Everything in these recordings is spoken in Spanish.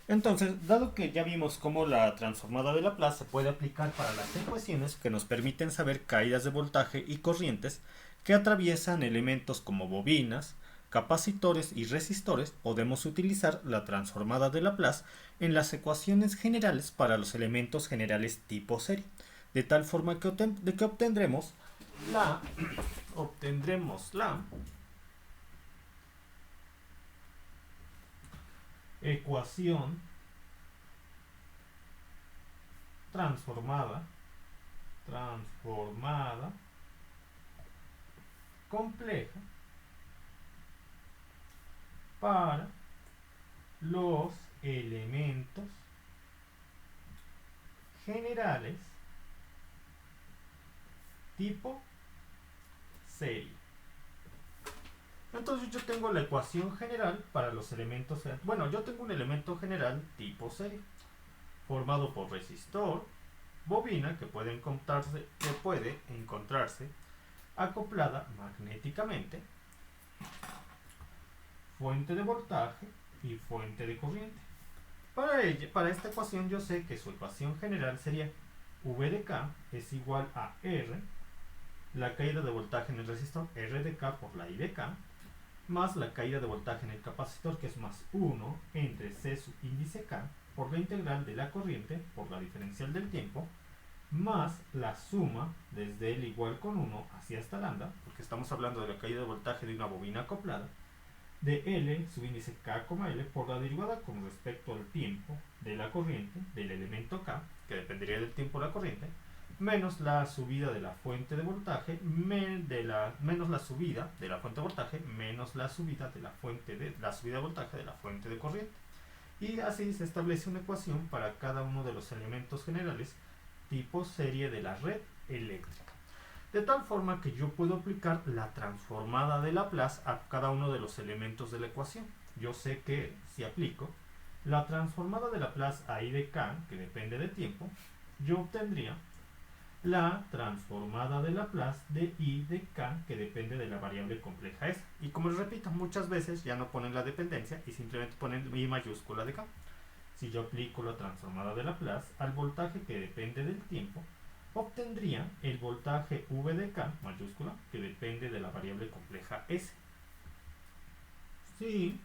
Entonces, dado que ya vimos cómo la transformada de Laplace se puede aplicar para las ecuaciones que nos permiten saber caídas de voltaje y corrientes que atraviesan elementos como bobinas, capacitores y resistores, podemos utilizar la transformada de Laplace en las ecuaciones generales para los elementos generales tipo serie, de tal forma que la, obtendremos la ecuación transformada, transformada compleja para los elementos generales tipo serie. Entonces yo tengo la ecuación general para los elementos, bueno, yo tengo un elemento general tipo serie, formado por resistor, bobina que puede encontrarse acoplada magnéticamente, fuente de voltaje y fuente de corriente. Para esta ecuación yo sé que su ecuación general sería V de K es igual a R, la caída de voltaje en el resistor, R de K por la I de K, más la caída de voltaje en el capacitor, que es más 1 entre C subíndice K, por la integral de la corriente por la diferencial del tiempo, más la suma desde L igual con 1 hacia hasta lambda, porque estamos hablando de la caída de voltaje de una bobina acoplada, de L subíndice K, L por la derivada con respecto al tiempo de la corriente del elemento K, que dependería del tiempo de la corriente, menos la subida de la fuente de voltaje, menos la subida de la fuente de voltaje, menos la subida de la subida de voltaje de la fuente de corriente. Y así se establece una ecuación para cada uno de los elementos generales tipo serie de la red eléctrica. De tal forma que yo puedo aplicar la transformada de Laplace a cada uno de los elementos de la ecuación. Yo sé que si aplico la transformada de Laplace a I de K, que depende de tiempo, yo obtendría la transformada de Laplace de I de K, que depende de la variable compleja S. Y como les repito, muchas veces ya no ponen la dependencia y simplemente ponen I mayúscula de K. Si yo aplico la transformada de Laplace al voltaje que depende del tiempo, obtendría el voltaje V de K mayúscula, que depende de la variable compleja S. Si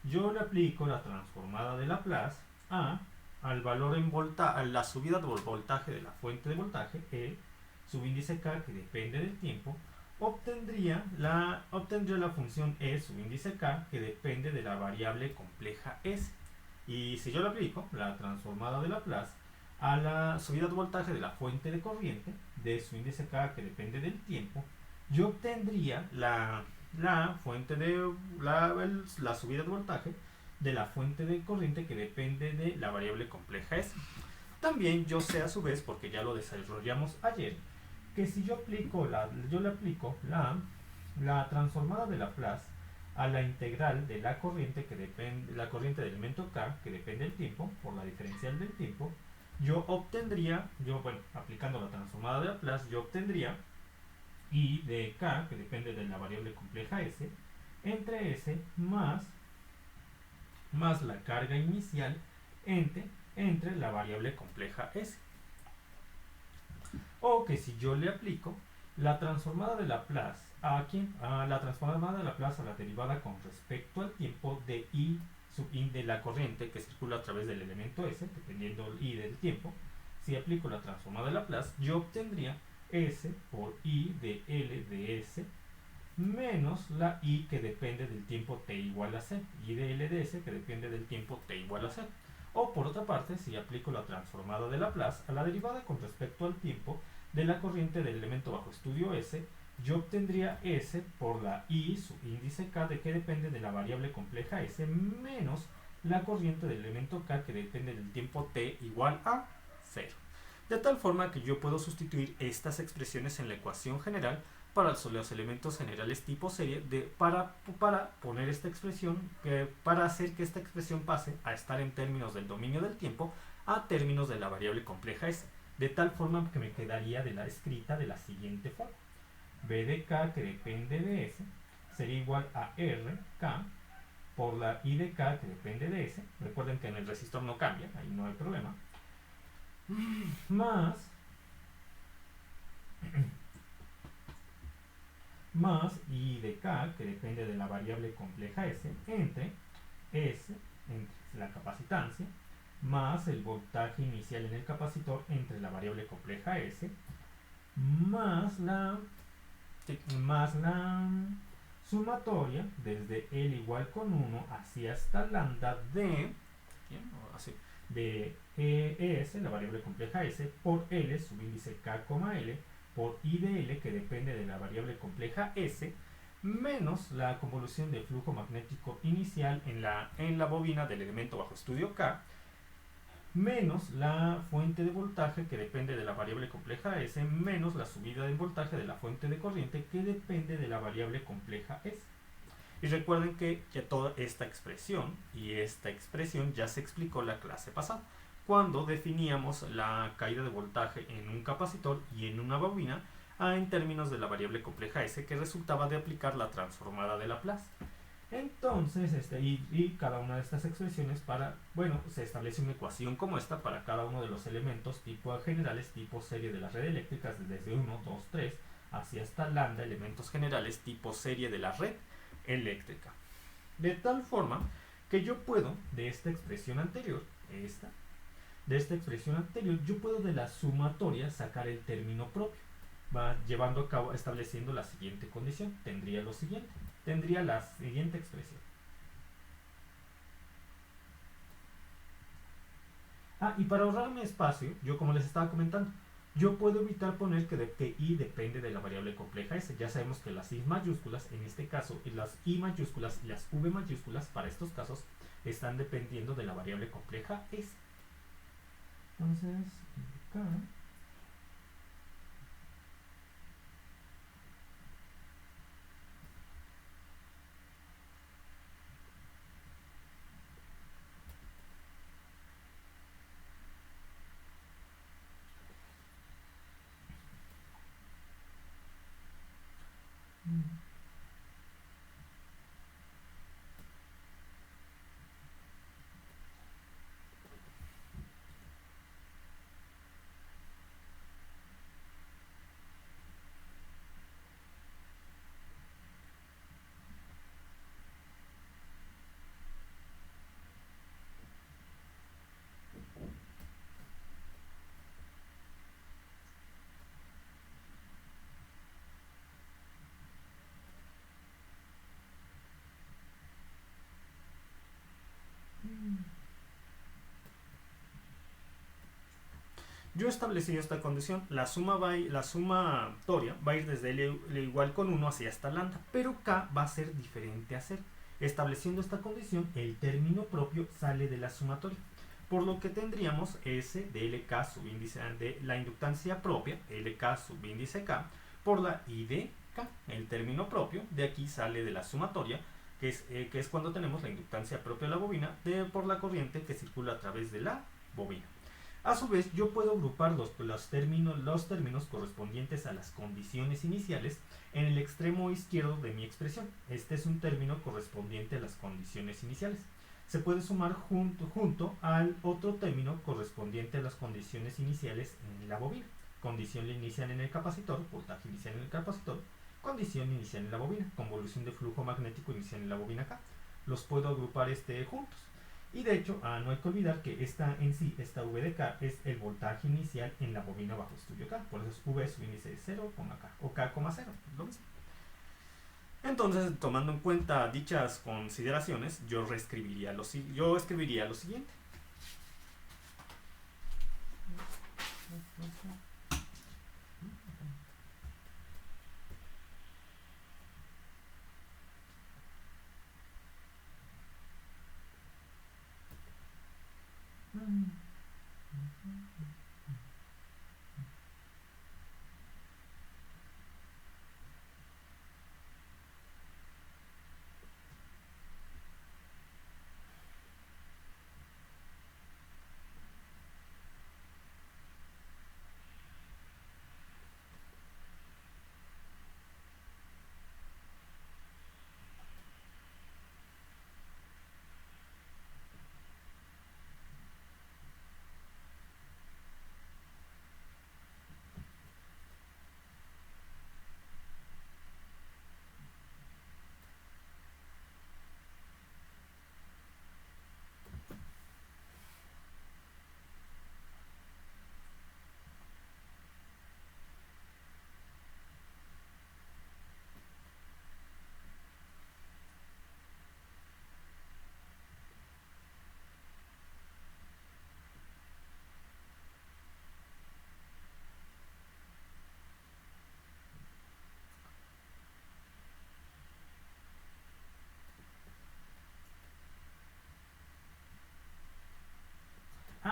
yo le aplico la transformada de Laplace al valor a la subida del voltaje de la fuente de voltaje, E subíndice K, que depende del tiempo, obtendría la función E subíndice K, que depende de la variable compleja S. Y si yo le aplico la transformada de Laplace a la subida de voltaje de la fuente de corriente, de su índice K, que depende del tiempo, yo obtendría la subida de voltaje de la fuente de corriente, que depende de la variable compleja S. También yo sé a su vez, porque ya lo desarrollamos ayer, que si yo le aplico la transformada de Laplace a la integral de la corriente la corriente del elemento K, que depende del tiempo, por la diferencial del tiempo, aplicando la transformada de Laplace, yo obtendría I de K, que depende de la variable compleja S, entre S más la carga inicial entre la variable compleja S. O que si yo le aplico la transformada de Laplace a la transformada de Laplace a la derivada con respecto al tiempo de I sub I de la corriente que circula a través del elemento S, dependiendo del I del tiempo, si aplico la transformada de Laplace, yo obtendría S por I de L de S menos la I, que depende del tiempo t igual a c, I de L de S, que depende del tiempo t igual a c. O por otra parte, si aplico la transformada de Laplace a la derivada con respecto al tiempo de la corriente del elemento bajo estudio S, yo obtendría S por la I subíndice K, de que depende de la variable compleja S, menos la corriente del elemento K, que depende del tiempo t igual a 0. De tal forma que yo puedo sustituir estas expresiones en la ecuación general para los elementos generales tipo serie para poner esta expresión, para hacer que esta expresión pase a estar en términos del dominio del tiempo a términos de la variable compleja S, de tal forma que me quedaría escrita de la siguiente forma: B de K, que depende de S, sería igual a R K por la I de K, que depende de S. Recuerden que en el resistor no cambia, ahí no hay problema. Más I de K, que depende de la variable compleja S, entre S, entre la capacitancia, más el voltaje inicial en el capacitor entre la variable compleja S, más la sumatoria desde L igual con 1 hacia hasta lambda de ES, la variable compleja S, por L, subíndice K, L, por I de L, que depende de la variable compleja S, menos la convolución de flujo magnético inicial en la bobina del elemento bajo estudio K, menos la fuente de voltaje, que depende de la variable compleja S, menos la subida de voltaje de la fuente de corriente, que depende de la variable compleja S. Y recuerden que ya toda esta expresión ya se explicó la clase pasada, cuando definíamos la caída de voltaje en un capacitor y en una bobina en términos de la variable compleja S, que resultaba de aplicar la transformada de Laplace. Entonces, y cada una de estas expresiones se establece una ecuación como esta para cada uno de los elementos tipo generales, tipo serie de las redes eléctricas, desde 1, 2, 3, hacia hasta lambda, elementos generales tipo serie de la red eléctrica. De tal forma que yo puedo, de esta expresión anterior, yo puedo de la sumatoria sacar el término propio. Va llevando a cabo, estableciendo la siguiente condición. Tendría la siguiente expresión. Y para ahorrarme espacio, yo como les estaba comentando, yo puedo evitar poner que I depende de la variable compleja S. Ya sabemos que las I mayúsculas, en este caso, y las I mayúsculas y las V mayúsculas, para estos casos, están dependiendo de la variable compleja S. Entonces, acá... Yo establecí esta condición, la sumatoria va a ir desde L igual con 1 hacia esta lambda, pero K va a ser diferente a 0. Estableciendo esta condición, el término propio sale de la sumatoria, por lo que tendríamos S de LK subíndice de la inductancia propia, LK subíndice K, por la I de K. El término propio de aquí sale de la sumatoria, que es cuando tenemos la inductancia propia de la bobina por la corriente que circula a través de la bobina. A su vez, yo puedo agrupar los términos correspondientes a las condiciones iniciales en el extremo izquierdo de mi expresión. Este es un término correspondiente a las condiciones iniciales. Se puede sumar junto al otro término correspondiente a las condiciones iniciales en la bobina. Condición inicial en el capacitor, voltaje inicial en el capacitor, condición inicial en la bobina, convolución de flujo magnético inicial en la bobina K. Los puedo agrupar juntos. Y de hecho, no hay que olvidar que esta V de K es el voltaje inicial en la bobina bajo estudio K. Por eso es V subíndice de 0, K, o K, 0, lo mismo. Entonces, tomando en cuenta dichas consideraciones, yo escribiría lo siguiente.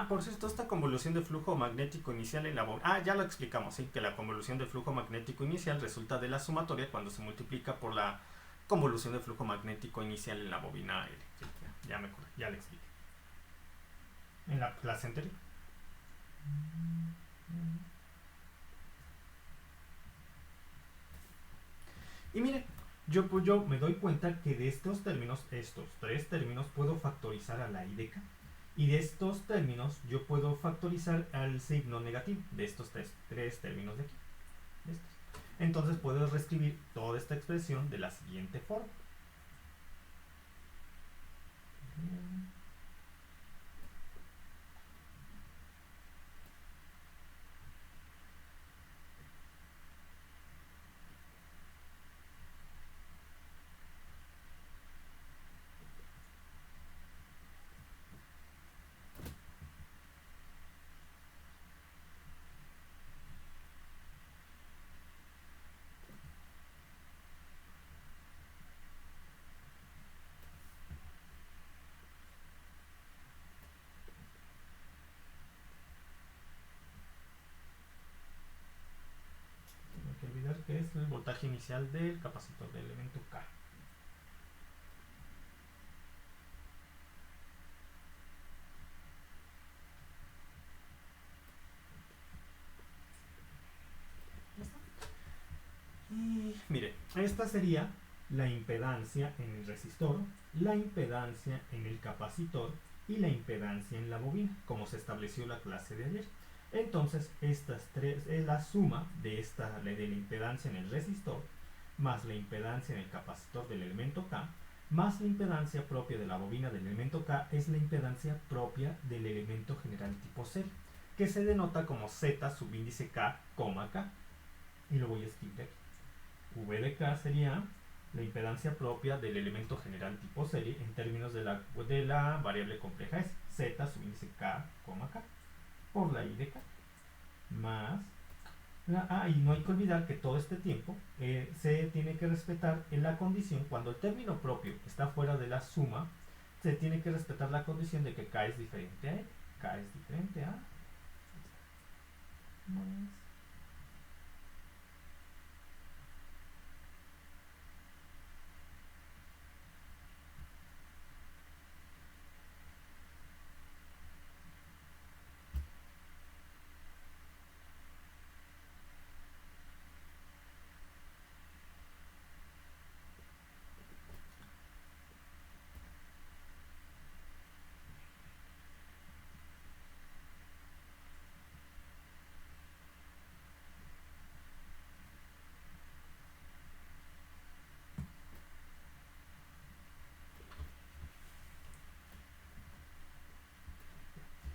por cierto, esta convolución de flujo magnético inicial en la bobina. Ya lo explicamos, ¿sí? Que la convolución de flujo magnético inicial resulta de la sumatoria cuando se multiplica por la convolución de flujo magnético inicial en la bobina eléctrica. Ya me acuerdo, ya le expliqué. En la clase anterior. Y mire, yo me doy cuenta que de estos tres términos, puedo factorizar a la i de k. Y de estos términos yo puedo factorizar al signo negativo de estos tres términos de aquí. Entonces puedo reescribir toda esta expresión de la siguiente forma. Que es el voltaje inicial del capacitor del elemento K. Y mire, esta sería la impedancia en el resistor, la impedancia en el capacitor y la impedancia en la bobina, como se estableció en la clase de ayer. Entonces, estas tres es la suma de la impedancia en el resistor, más la impedancia en el capacitor del elemento K, más la impedancia propia de la bobina del elemento K, es la impedancia propia del elemento general tipo serie, que se denota como Z subíndice K, K. Y lo voy a escribir aquí. V de K sería la impedancia propia del elemento general tipo serie en términos de la variable compleja S, Z subíndice K, K, por la I de K, más y no hay que olvidar que todo este tiempo se tiene que respetar en la condición, cuando el término propio está fuera de la suma, se tiene que respetar la condición de que K es diferente a E. K es diferente a más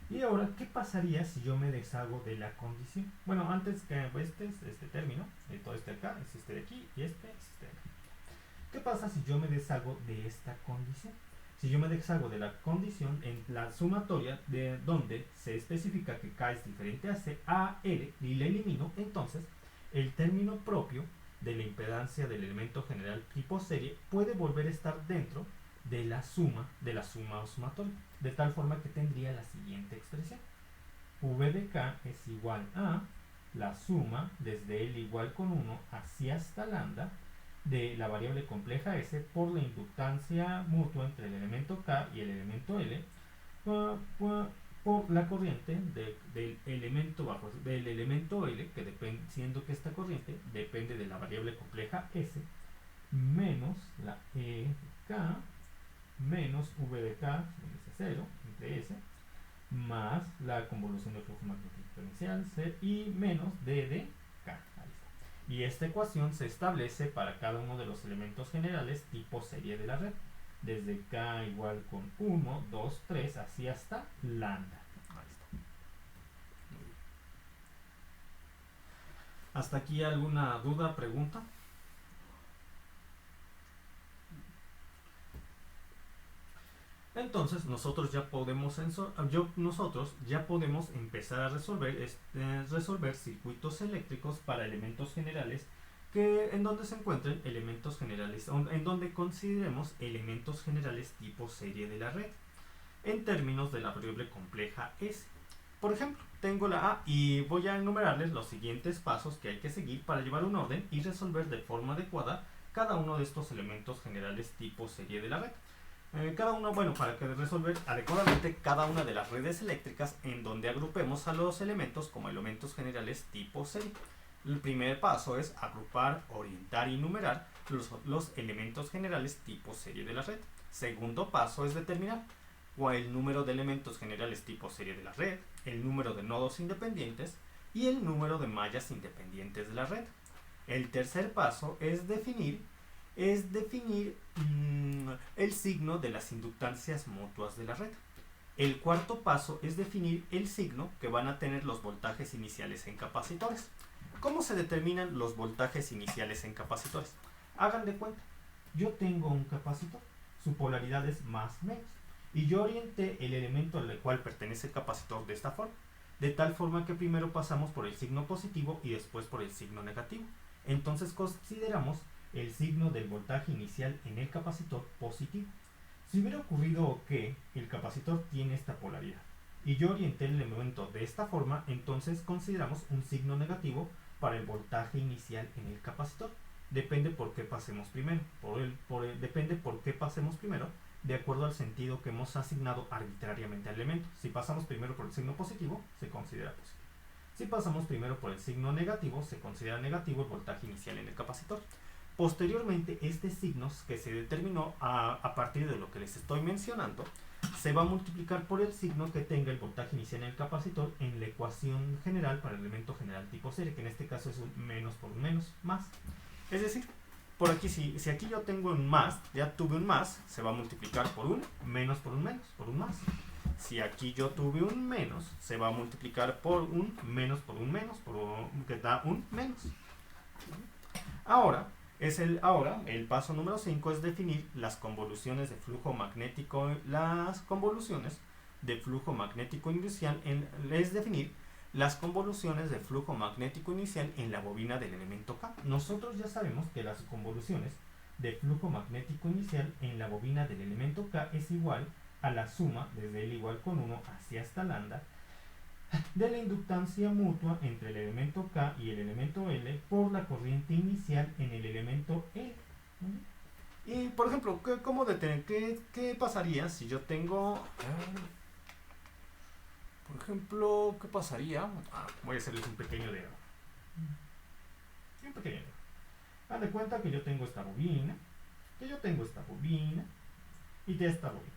Y ahora, ¿qué pasaría si yo me deshago de la condición? Bueno, antes que este es este término, todo este acá, es este de aquí y este es este de acá. ¿Qué pasa si yo me deshago de esta condición? Si yo me deshago de la condición en la sumatoria de donde se especifica que K es diferente a L y le elimino, entonces el término propio de la impedancia del elemento general tipo serie puede volver a estar dentro de la suma o sumatoria, de tal forma que tendría la siguiente expresión: V de K es igual a la suma desde L igual con 1 hacia hasta lambda de la variable compleja S por la inductancia mutua entre el elemento K y el elemento L por la corriente del elemento L, que siendo que esta corriente depende de la variable compleja S, menos la E de K menos V de K, es 0, entre S, más la convolución del flujo magnético inicial, C, y menos D de K. Ahí está. Y esta ecuación se establece para cada uno de los elementos generales tipo serie de la red, desde K igual con 1, 2, 3, así hasta lambda. Ahí está. ¿Hasta aquí alguna duda, pregunta? Entonces nosotros ya podemos empezar a resolver circuitos eléctricos para elementos generales en donde se encuentren elementos generales, en donde consideremos elementos generales tipo serie de la red, en términos de la variable compleja S. Por ejemplo, tengo la A y voy a enumerarles los siguientes pasos que hay que seguir para llevar un orden y resolver de forma adecuada cada uno de estos elementos generales tipo serie de la red. Cada uno, bueno, para que resolver adecuadamente cada una de las redes eléctricas en donde agrupemos a los elementos como elementos generales tipo serie. El primer paso es agrupar, orientar y numerar los elementos generales tipo serie de la red. Segundo paso es determinar el número de elementos generales tipo serie de la red, el número de nodos independientes y el número de mallas independientes de la red. El tercer paso es definir el signo de las inductancias mutuas de la red. El cuarto paso es definir el signo que van a tener los voltajes iniciales en capacitores. ¿Cómo se determinan los voltajes iniciales en capacitores? Hagan de cuenta, yo tengo un capacitor, su polaridad es más menos, y yo orienté el elemento al cual pertenece el capacitor de esta forma, de tal forma que primero pasamos por el signo positivo y después por el signo negativo. Entonces consideramos el signo del voltaje inicial en el capacitor positivo. Si hubiera ocurrido que el capacitor tiene esta polaridad y yo orienté el elemento de esta forma, entonces consideramos un signo negativo para el voltaje inicial en el capacitor. Depende por qué pasemos primero. Depende por qué pasemos primero de acuerdo al sentido que hemos asignado arbitrariamente al elemento. Si pasamos primero por el signo positivo, se considera positivo. Si pasamos primero por el signo negativo, se considera negativo el voltaje inicial en el capacitor. Posteriormente, este signo que se determinó a partir de lo que les estoy mencionando, se va a multiplicar por el signo que tenga el voltaje inicial en el capacitor en la ecuación general para el elemento general tipo serie, que en este caso es un menos por un menos, más. Es decir, por aquí, si aquí yo tengo un más, ya tuve un más, se va a multiplicar por un menos por un menos, por un más. Si aquí yo tuve un menos, se va a multiplicar por un menos por un menos, que da un menos. Ahora, el paso número 5 es definir las convoluciones de flujo magnético. Las convoluciones de flujo magnético inicial es definir las convoluciones de flujo magnético inicial en la bobina del elemento K. Nosotros ya sabemos que las convoluciones de flujo magnético inicial en la bobina del elemento K es igual a la suma desde L igual con 1 hacia hasta lambda de la inductancia mutua entre el elemento K y el elemento L por la corriente inicial en el elemento L. Y por ejemplo, ¿qué pasaría si yo tengo... por ejemplo, ¿qué pasaría? Voy a hacerles un pequeño dedo. Un pequeño dedo. Haz de cuenta que yo tengo esta bobina, y de esta bobina.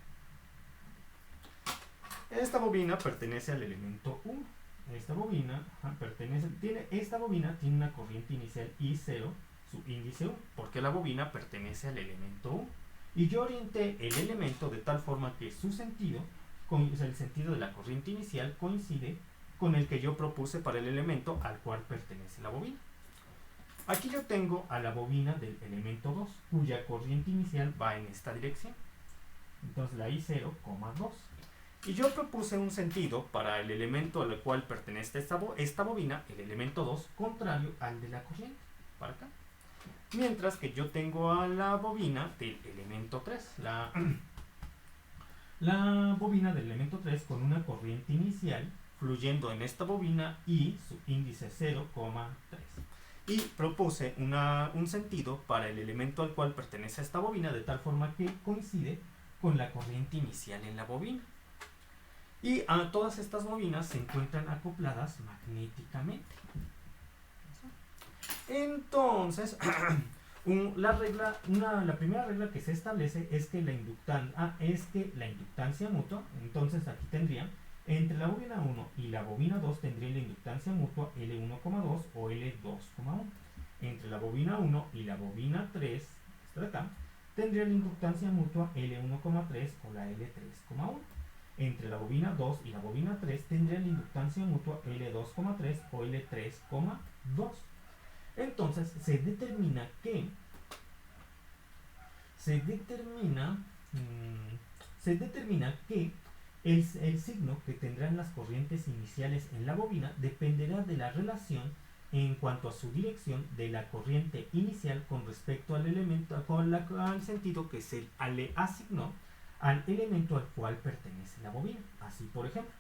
Esta bobina pertenece al elemento 1. Esta bobina tiene una corriente inicial I0, su índice 1, porque la bobina pertenece al elemento 1. Y yo orienté el elemento de tal forma que su sentido, el sentido de la corriente inicial, coincide con el que yo propuse para el elemento al cual pertenece la bobina. Aquí yo tengo a la bobina del elemento 2, cuya corriente inicial va en esta dirección. Entonces la I0, 2. Y yo propuse un sentido para el elemento al cual pertenece esta bobina, el elemento 2, contrario al de la corriente, para acá. Mientras que yo tengo a la bobina del elemento 3, la bobina del elemento 3 con una corriente inicial fluyendo en esta bobina y su índice 0,3. Y propuse un sentido para el elemento al cual pertenece esta bobina de tal forma que coincide con la corriente inicial en la bobina. Y a todas estas bobinas se encuentran acopladas magnéticamente. Entonces, la primera regla que se establece es que la inductancia mutua, entonces aquí tendrían, entre la bobina 1 y la bobina 2 tendrían la inductancia mutua L1,2 o L2,1. Entre la bobina 1 y la bobina 3, esta de acá, tendría la inductancia mutua L1,3 o la L3,1. Entre la bobina 2 y la bobina 3 tendría la inductancia mutua L2,3 o L3,2. Entonces se determina que el signo que tendrán las corrientes iniciales en la bobina dependerá de la relación en cuanto a su dirección de la corriente inicial con respecto al elemento, al sentido que se le asignó al elemento al cual pertenece la bobina. Así, por ejemplo,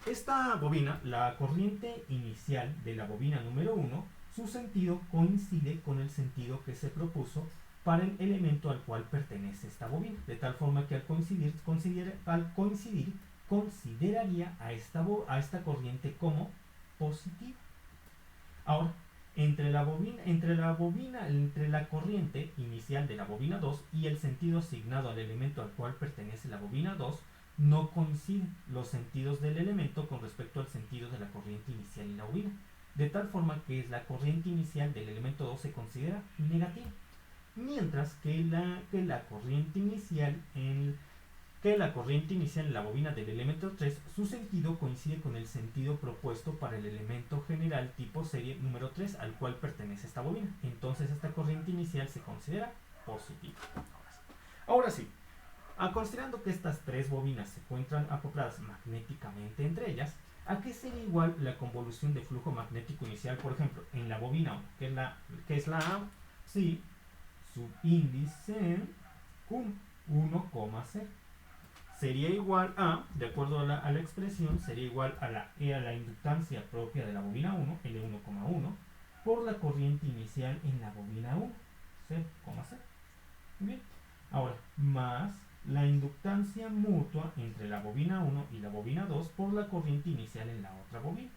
Esta bobina, la corriente inicial de la bobina número 1, su sentido coincide con el sentido que se propuso para el elemento al cual pertenece esta bobina, de tal forma que al coincidir consideraría a esta corriente como positiva. Ahora, entre la corriente inicial de la bobina 2 y el sentido asignado al elemento al cual pertenece la bobina 2, no coinciden los sentidos del elemento con respecto al sentido de la corriente inicial en la bobina, de tal forma que la corriente inicial del elemento 2 se considera negativa, mientras que la corriente inicial en la bobina del elemento 3, su sentido coincide con el sentido propuesto para el elemento general tipo serie número 3 al cual pertenece esta bobina. Entonces esta corriente inicial se considera positiva. Ahora sí, considerando que estas tres bobinas se encuentran acopladas magnéticamente entre ellas, ¿a qué sería igual la convolución de flujo magnético inicial, por ejemplo, en la bobina 1, que es la A, sí, subíndice 1,0? Sería igual a, de acuerdo a la expresión, sería igual a la inductancia propia de la bobina 1, L1,1, por la corriente inicial en la bobina 1, C,0. Bien. Ahora, más la inductancia mutua entre la bobina 1 y la bobina 2 por la corriente inicial en la otra bobina.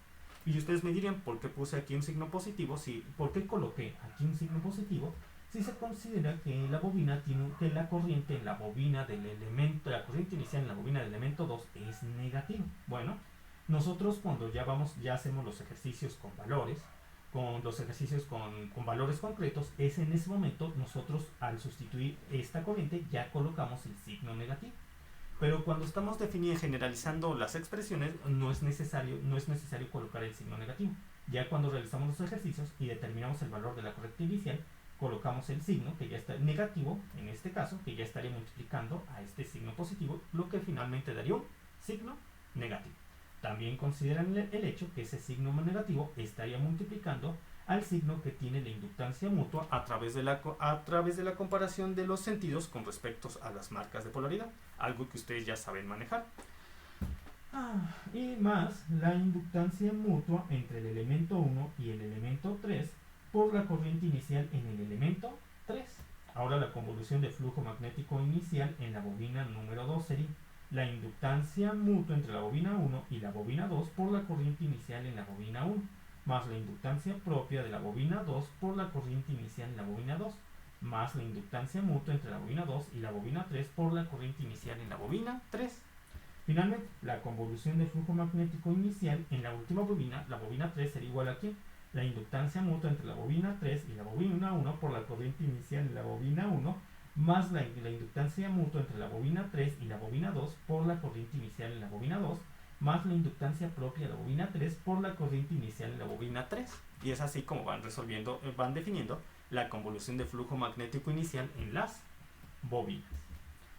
Y ustedes me dirían, ¿por qué puse aquí un signo positivo? ¿Por qué coloqué aquí un signo positivo? Si se considera que la bobina que la corriente en la bobina del elemento, la corriente inicial en la bobina del elemento 2 es negativa. Bueno, nosotros cuando ya hacemos los ejercicios con valores, con valores concretos, es en ese momento nosotros al sustituir esta corriente ya colocamos el signo negativo. Pero cuando estamos generalizando las expresiones no es necesario colocar el signo negativo. Ya cuando realizamos los ejercicios y determinamos el valor de la corriente inicial, colocamos el signo que ya está negativo, en este caso, que ya estaría multiplicando a este signo positivo, lo que finalmente daría un signo negativo. También consideran el hecho que ese signo negativo estaría multiplicando al signo que tiene la inductancia mutua a través de la comparación de los sentidos con respecto a las marcas de polaridad, algo que ustedes ya saben manejar. Y más la inductancia mutua entre el elemento 1 y el elemento 3 por la corriente inicial en el elemento 3. Ahora la convolución de flujo magnético inicial en la bobina número 2 sería la inductancia mutua entre la bobina 1 y la bobina 2 por la corriente inicial en la bobina 1, más la inductancia propia de la bobina 2 por la corriente inicial en la bobina 2, más la inductancia mutua entre la bobina 2 y la bobina 3 por la corriente inicial en la bobina 3. Finalmente, la convolución de flujo magnético inicial en la última bobina, la bobina 3, sería igual a ¿qué? La inductancia mutua entre la bobina 3 y la bobina 1 por la corriente inicial en la bobina 1, más la inductancia mutua entre la bobina 3 y la bobina 2 por la corriente inicial en la bobina 2, más la inductancia propia de la bobina 3 por la corriente inicial en la bobina 3. Y es así como van definiendo la convolución de flujo magnético inicial en las bobinas.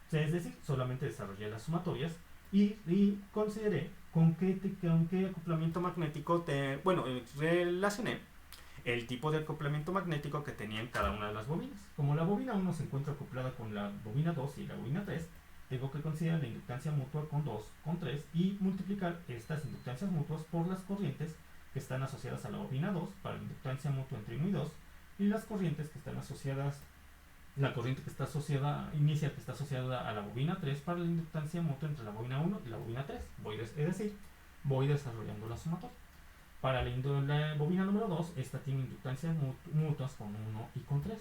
O sea, es decir, solamente desarrollé las sumatorias y consideré con qué acoplamiento magnético relacioné el tipo de acoplamiento magnético que tenían cada una de las bobinas. Como la bobina 1 se encuentra acoplada con la bobina 2 y la bobina 3, tengo que considerar la inductancia mutua con 2, con 3 y multiplicar estas inductancias mutuas por las corrientes que están asociadas a la bobina 2 para la inductancia mutua entre 1 y 2 y las corrientes que están asociadas, la corriente que está asociada, inicial que está asociada a la bobina 3 para la inductancia mutua entre la bobina 1 y la bobina 3. Voy desarrollando la sumatoria. Para la bobina número 2, esta tiene inductancias mutuas con 1 y con 3.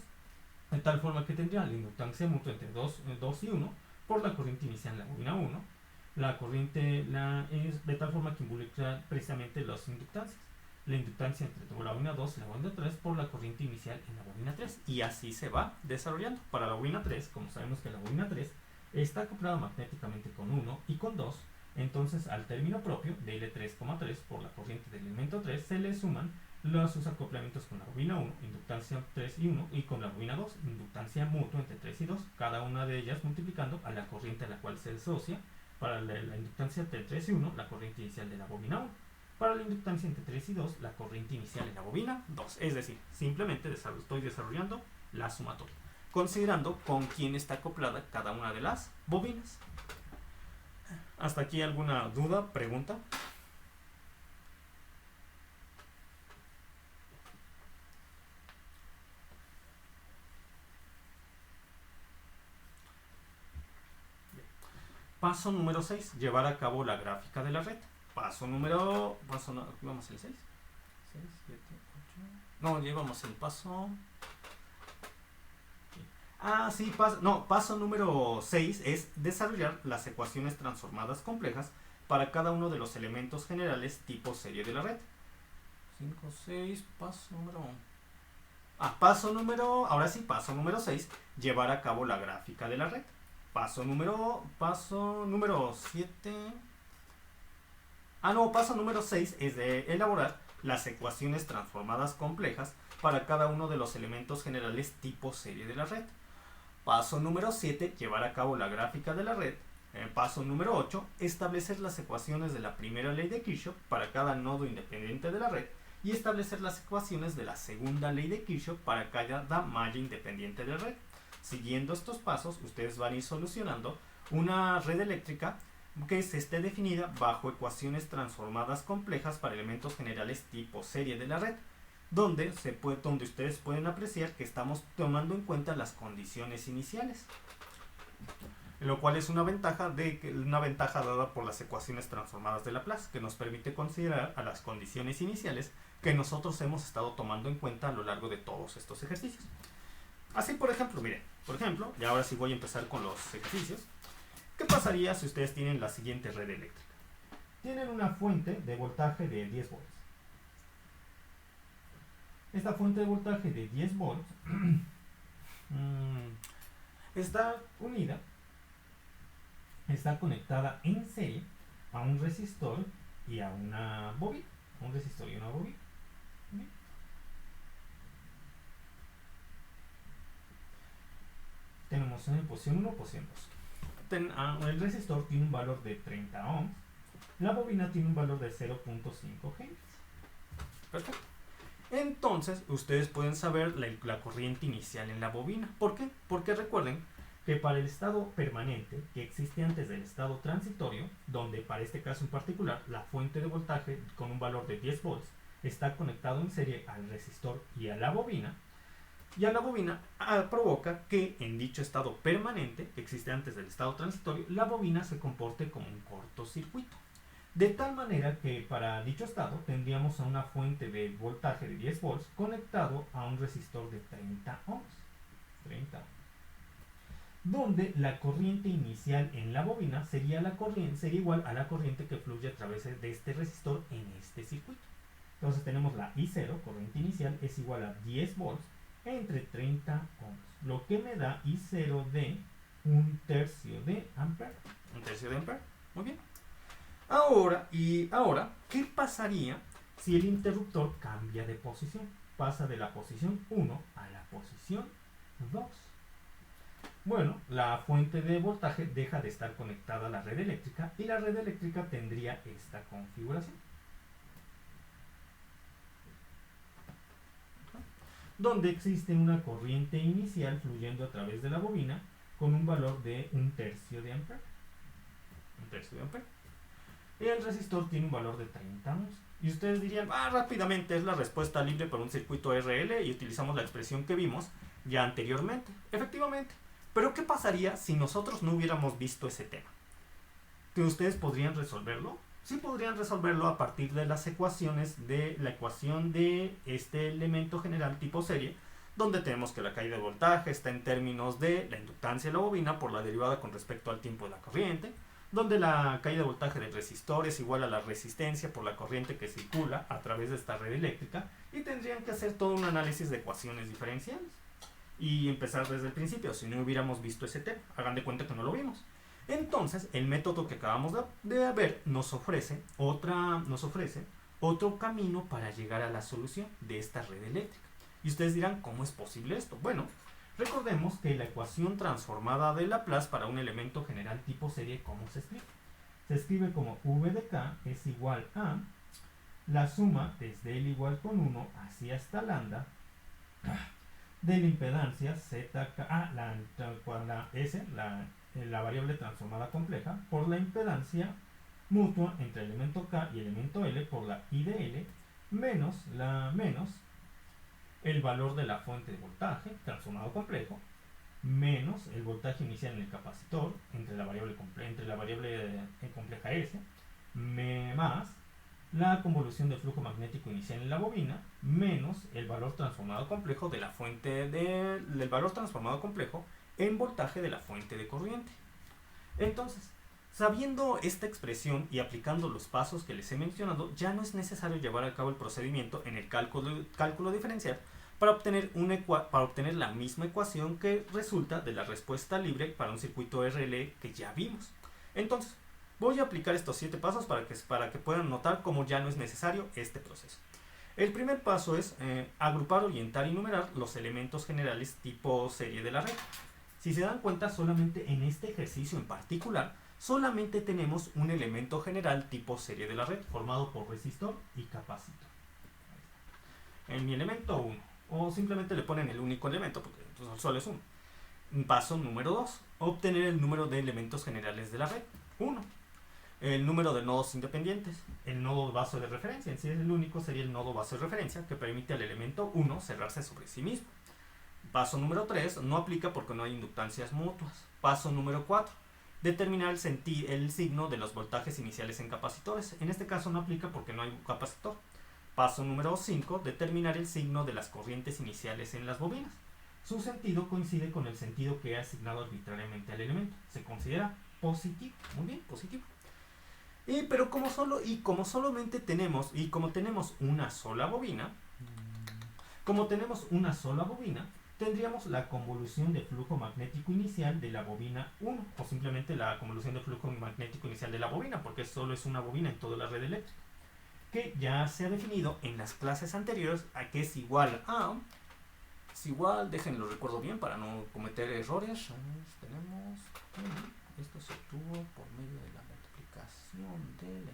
De tal forma que tendría la inductancia mutua entre 2 y 1 por la corriente inicial en la bobina 1. La corriente es de tal forma que involucra precisamente las inductancias. La inductancia entre la bobina 2 y la bobina 3 por la corriente inicial en la bobina 3. Y así se va desarrollando. Para la bobina 3, como sabemos que la bobina 3 está acoplada magnéticamente con 1 y con 2, entonces al término propio de L3,3 por la corriente del elemento 3 se le suman sus acoplamientos con la bobina 1, inductancia 3 y 1, y con la bobina 2, inductancia mutua entre 3 y 2, cada una de ellas multiplicando a la corriente a la cual se asocia. Para la inductancia entre 3 y 1, la corriente inicial de la bobina 1. Para la inductancia entre 3 y 2, la corriente inicial en la bobina 2. Es decir, simplemente estoy desarrollando la sumatoria, considerando con quién está acoplada cada una de las bobinas. ¿Hasta aquí alguna duda, pregunta? paso número 6, llevar a cabo la gráfica de la red. Vamos el 6. 6, 7, 8. No, llevamos el paso. Sí, paso número 6 es desarrollar las ecuaciones transformadas complejas para cada uno de los elementos generales tipo serie de la red. 5, 6, paso número 6, llevar a cabo la gráfica de la red. Paso número 7. Paso número 6 es de elaborar las ecuaciones transformadas complejas para cada uno de los elementos generales tipo serie de la red. Paso número 7, llevar a cabo la gráfica de la red. Paso número 8, establecer las ecuaciones de la primera ley de Kirchhoff para cada nodo independiente de la red y establecer las ecuaciones de la segunda ley de Kirchhoff para cada malla independiente de la red. Siguiendo estos pasos, ustedes van a ir solucionando una red eléctrica que se esté definida bajo ecuaciones transformadas complejas para elementos generales tipo serie de la red, donde ustedes pueden apreciar que estamos tomando en cuenta las condiciones iniciales, lo cual es una ventaja dada por las ecuaciones transformadas de Laplace, que nos permite considerar a las condiciones iniciales que nosotros hemos estado tomando en cuenta a lo largo de todos estos ejercicios. Así, por ejemplo, y ahora sí voy a empezar con los ejercicios. ¿Qué pasaría si ustedes tienen la siguiente red eléctrica? Tienen una fuente de voltaje de 10 volts. Esta fuente de voltaje de 10 volts está conectada en serie a un resistor y a una bobina. Tenemos en posición 1, posición 2. El resistor tiene un valor de 30 ohms. La bobina tiene un valor de 0.5 Henry. Perfecto. Entonces, ustedes pueden saber la corriente inicial en la bobina. ¿Por qué? Porque recuerden que para el estado permanente que existe antes del estado transitorio, donde para este caso en particular la fuente de voltaje con un valor de 10 volts está conectado en serie al resistor y a la bobina, provoca que en dicho estado permanente que existe antes del estado transitorio, la bobina se comporte como un cortocircuito. De tal manera que para dicho estado tendríamos a una fuente de voltaje de 10 volts conectado a un resistor de 30 ohms. Donde la corriente inicial en la bobina sería igual a la corriente que fluye a través de este resistor en este circuito. Entonces tenemos la I0, corriente inicial, es igual a 10 volts entre 30 ohms, lo que me da I0 de 1/3 de ampere. 1/3 de ampere, muy bien. Ahora, ¿qué pasaría si el interruptor cambia de posición? Pasa de la posición 1 a la posición 2. Bueno, la fuente de voltaje deja de estar conectada a la red eléctrica y la red eléctrica tendría esta configuración, donde existe una corriente inicial fluyendo a través de la bobina con un valor de 1/3 de ampere. 1/3 de ampere. Y el resistor tiene un valor de 30 ohms. Y ustedes dirían, rápidamente es la respuesta libre para un circuito RL y utilizamos la expresión que vimos ya anteriormente. Efectivamente. Pero ¿qué pasaría si nosotros no hubiéramos visto ese tema? ¿Que ustedes podrían resolverlo? Sí podrían resolverlo a partir de las ecuaciones de la ecuación de este elemento general tipo serie, donde tenemos que la caída de voltaje está en términos de la inductancia de la bobina por la derivada con respecto al tiempo de la corriente, donde la caída de voltaje del resistor es igual a la resistencia por la corriente que circula a través de esta red eléctrica, y tendrían que hacer todo un análisis de ecuaciones diferenciales y empezar desde el principio si no hubiéramos visto ese tema. Hagan de cuenta que no lo vimos. Entonces el método que acabamos de ver nos ofrece otro camino para llegar a la solución de esta red eléctrica. Y ustedes dirán, ¿cómo es posible esto? Bueno, recordemos que la ecuación transformada de Laplace para un elemento general tipo serie, ¿cómo se escribe? Se escribe como V de K es igual a la suma desde L igual con 1 así hasta lambda de la impedancia ZK, la variable transformada compleja, por la impedancia mutua entre el elemento K y el elemento L por la I de L menos el valor de la fuente de voltaje transformado complejo menos el voltaje inicial en el capacitor entre la variable compleja S, más la convolución de flujo magnético inicial en la bobina, menos el valor transformado complejo de la fuente del valor transformado complejo en voltaje de la fuente de corriente. Entonces, sabiendo esta expresión y aplicando los pasos que les he mencionado, ya no es necesario llevar a cabo el procedimiento en el cálculo diferencial para obtener la misma ecuación que resulta de la respuesta libre para un circuito RL que ya vimos. Entonces, voy a aplicar estos 7 pasos para que puedan notar cómo ya no es necesario este proceso. El primer paso es agrupar, orientar y numerar los elementos generales tipo serie de la red. Si se dan cuenta, solamente en este ejercicio en particular, solamente tenemos un elemento general tipo serie de la red, formado por resistor y capacitor. En mi elemento 1, o simplemente le ponen el único elemento, porque solo es uno. Paso número 2, obtener el número de elementos generales de la red, 1. El número de nodos independientes, el nodo base de referencia, si es el único sería el nodo base de referencia que permite al elemento 1 cerrarse sobre sí mismo. Paso número 3, no aplica porque no hay inductancias mutuas. Paso número 4, determinar el signo de los voltajes iniciales en capacitores. En este caso no aplica porque no hay un capacitor. Paso número 5, determinar el signo de las corrientes iniciales en las bobinas. Su sentido coincide con el sentido que he asignado arbitrariamente al elemento. Se considera positivo. Muy bien, positivo. Pero como solamente tenemos, y como tenemos una sola bobina, tendríamos la convolución de flujo magnético inicial de la bobina 1, o simplemente la convolución de flujo magnético inicial de la bobina, porque solo es una bobina en toda la red eléctrica, que ya se ha definido en las clases anteriores a que es igual a, déjenlo recuerdo bien para no cometer errores, tenemos, esto se obtuvo por medio de la multiplicación de la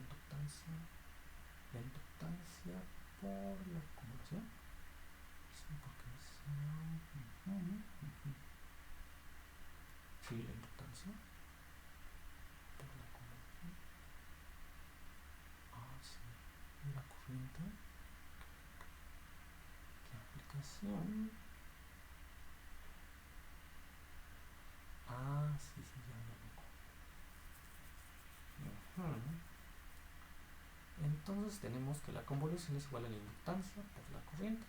inductancia por la convolución. Sí, la inductancia por la convolución. Sí. Y la corriente. La aplicación. Sí, ya lo loco. Entonces tenemos que la convolución es igual a la inductancia por la corriente.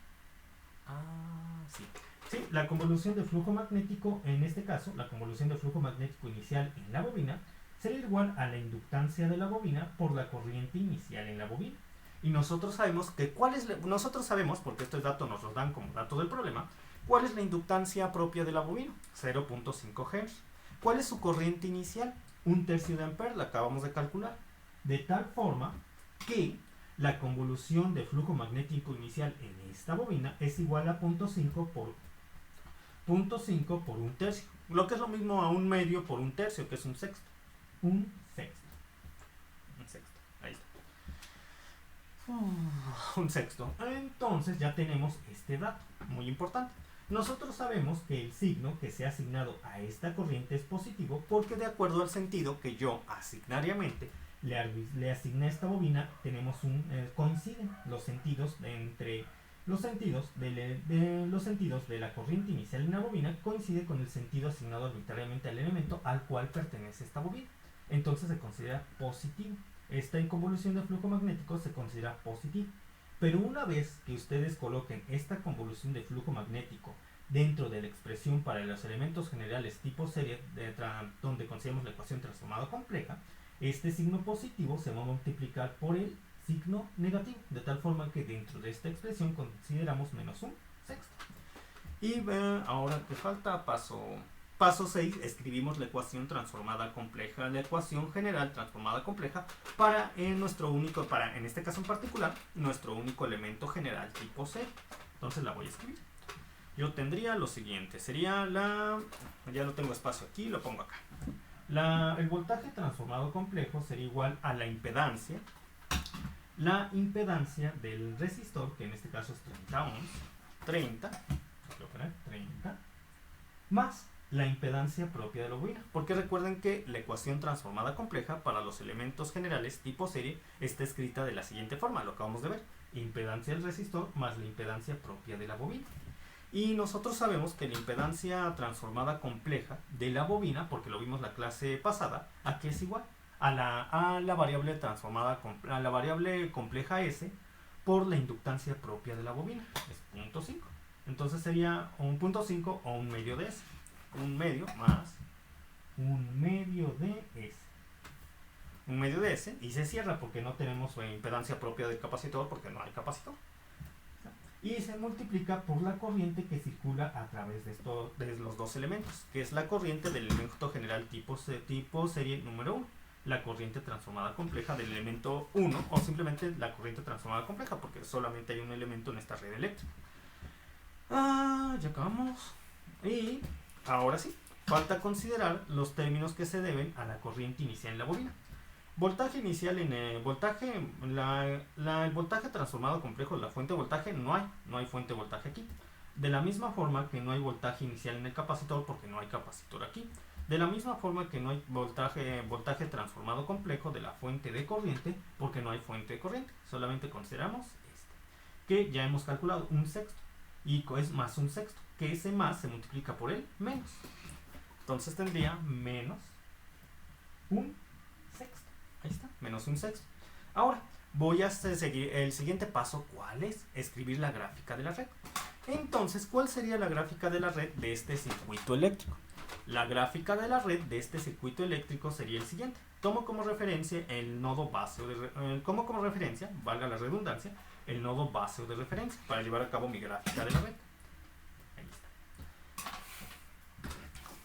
Sí. Sí, la convolución de flujo magnético, en este caso, la convolución de flujo magnético inicial en la bobina sería igual a la inductancia de la bobina por la corriente inicial en la bobina. Y nosotros sabemos porque estos datos nos los dan como dato del problema, cuál es la inductancia propia de la bobina, 0.5 Hz. ¿Cuál es su corriente inicial? 1/3 de ampere, la acabamos de calcular. De tal forma que la convolución de flujo magnético inicial en esta bobina es igual a 0.5 por 1/3, lo que es lo mismo a 1/2 por 1/3, que es un sexto. Un sexto, ahí está. Un sexto. Entonces ya tenemos este dato, muy importante. Nosotros sabemos que el signo que se ha asignado a esta corriente es positivo porque de acuerdo al sentido que yo asignariamente le asigné a esta bobina, coinciden los sentidos de la corriente inicial en la bobina, coincide con el sentido asignado arbitrariamente al elemento al cual pertenece esta bobina. Entonces se considera positivo. Esta convolución de flujo magnético se considera positiva. Pero una vez que ustedes coloquen esta convolución de flujo magnético dentro de la expresión para los elementos generales tipo serie, donde consideramos la ecuación transformada compleja, este signo positivo se va a multiplicar por el signo negativo, de tal forma que dentro de esta expresión consideramos menos un sexto. Y ahora que falta paso 6, escribimos la ecuación transformada compleja, la ecuación general transformada compleja para en este caso en particular, nuestro único elemento general tipo C. Entonces la voy a escribir. Yo tendría lo siguiente, sería ya no tengo espacio aquí, lo pongo acá. El voltaje transformado complejo sería igual a la impedancia del resistor, que en este caso es 30 ohms, 30, más la impedancia propia de la bobina, porque recuerden que la ecuación transformada compleja para los elementos generales tipo serie está escrita de la siguiente forma, lo acabamos de ver, impedancia del resistor más la impedancia propia de la bobina. Y nosotros sabemos que la impedancia transformada compleja de la bobina, porque lo vimos la clase pasada, ¿a qué es igual? A la variable transformada, a la variable compleja S por la inductancia propia de la bobina, es 0.5. Entonces sería un 0.5 o un medio de S. Un medio más un medio de S. Un medio de S y se cierra porque no tenemos impedancia propia del capacitor porque no hay capacitor. Y se multiplica por la corriente que circula a través de los dos elementos, que es la corriente del elemento general tipo serie número 1, la corriente transformada compleja del elemento 1, o simplemente la corriente transformada compleja, porque solamente hay un elemento en esta red eléctrica. Ya acabamos. Y ahora sí, falta considerar los términos que se deben a la corriente inicial en la bobina. Voltaje inicial en el voltaje, el voltaje transformado complejo de la fuente de voltaje no hay fuente de voltaje aquí. De la misma forma que no hay voltaje inicial en el capacitor porque no hay capacitor aquí. De la misma forma que no hay voltaje transformado complejo de la fuente de corriente porque no hay fuente de corriente. Solamente consideramos que ya hemos calculado un sexto y es más un sexto, que ese más se multiplica por el menos. Entonces tendría menos un sexto. Ahí está, menos un sexto. Ahora, voy a seguir el siguiente paso. ¿Cuál es? Escribir la gráfica de la red. Entonces, ¿cuál sería la gráfica de la red de este circuito eléctrico? La gráfica de la red de este circuito eléctrico sería el siguiente. Tomo como referencia el nodo base como referencia, valga la redundancia, el nodo base de referencia para llevar a cabo mi gráfica de la red. Ahí está.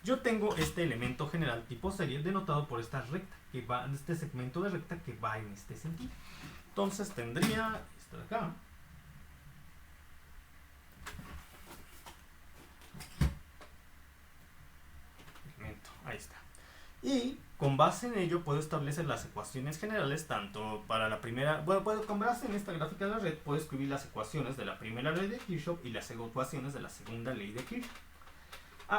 Yo tengo este elemento general tipo serie denotado por esta recta, que va en este segmento de recta que va en este sentido. Entonces tendría esto de acá. Ahí está. Y con base en ello puedo establecer las ecuaciones generales tanto para la primera, con base en esta gráfica de la red puedo escribir las ecuaciones de la primera ley de Kirchhoff y las ecuaciones de la segunda ley de Kirchhoff.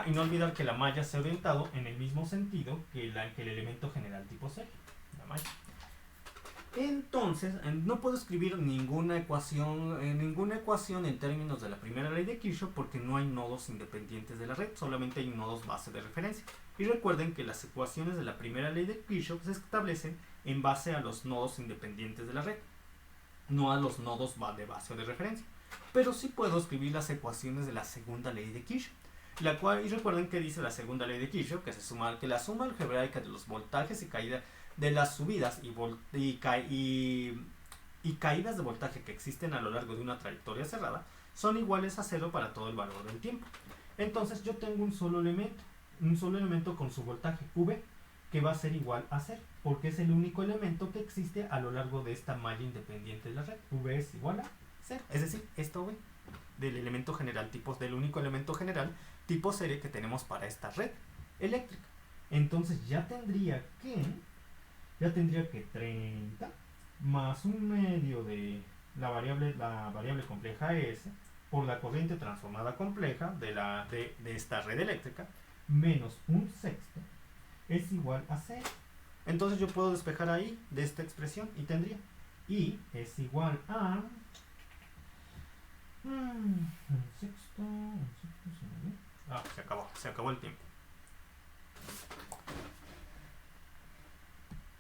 Y no olvidar que la malla se ha orientado en el mismo sentido que el elemento general tipo serie, la malla. Entonces, no puedo escribir ninguna ecuación en términos de la primera ley de Kirchhoff porque no hay nodos independientes de la red, solamente hay nodos base de referencia. Y recuerden que las ecuaciones de la primera ley de Kirchhoff se establecen en base a los nodos independientes de la red, no a los nodos de base o de referencia. Pero sí puedo escribir las ecuaciones de la segunda ley de Kirchhoff, la cual, y recuerden que dice la segunda ley de Kirchhoff, que la suma algebraica de los voltajes y caída de las subidas y caídas de voltaje que existen a lo largo de una trayectoria cerrada son iguales a 0 para todo el valor del tiempo. Entonces yo tengo un solo elemento con su voltaje V que va a ser igual a 0, porque es el único elemento que existe a lo largo de esta malla independiente de la red. V es igual a 0, es decir, esta V del elemento general del único elemento general tipo serie que tenemos para esta red eléctrica. Entonces ya tendría que 30 más un medio de la variable compleja S por la corriente transformada compleja de esta red eléctrica menos un sexto es igual a 0. Entonces yo puedo despejar ahí de esta expresión y tendría I es igual a un sexto, se acabó el tiempo.